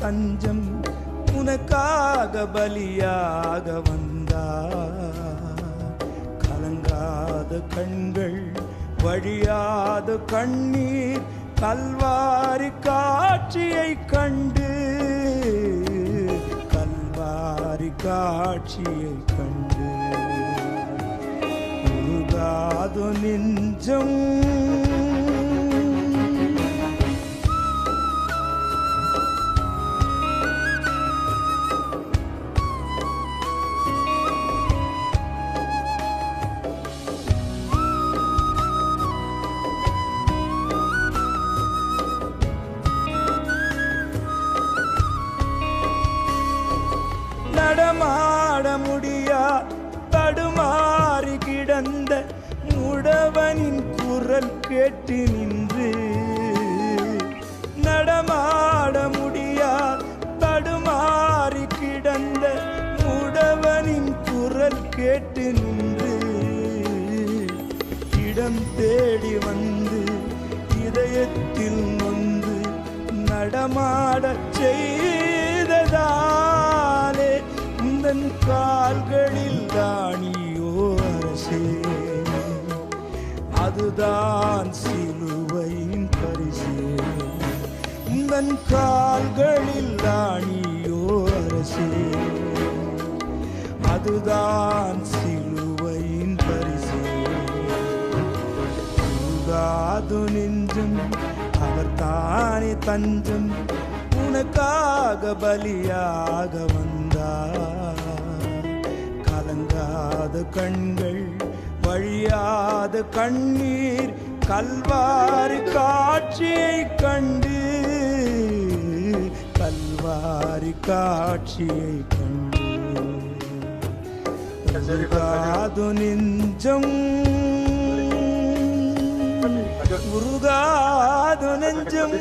தஞ்சம் உனக்காக பலியாக வந்தார். கலங்காத கண்கள் வழியாத கண்ணீர் கல்வாரி காட்சியை கண்டு, கல்வாரி காட்சியை கண்டு உருகாது நெஞ்சம். நடமாட முடியா தடுமாறி கிடந்த முடவனின் குரல் கேட்டு நின்று, நடமாட முடியா தடுமாறி கிடந்த முடவனின் குரல் கேட்டு நின்று, இடம் தேடி வந்து இதயத்தில் நொந்து நடமாடச் செய்ததாலே உந்தன் கால்களில் தானியோ அரசே, அதுதான் சிலுவையின் பரிசே. உந்தன் கால்களில் தானியோ அரசே, அதுதான் சிலுவையின் பரிசே. உருகாது நெஞ்சம் அவர் தானே தஞ்சம் உனக்காக பலியாக வந்தார். கலங்காத கண்கள் வழியாத கண்ணீர் கல்வாரி காட்சியை கண்டு, கல்வாரி காட்சியை கண்டு உருகாது நெஞ்சம், உருகாது நெஞ்சம்.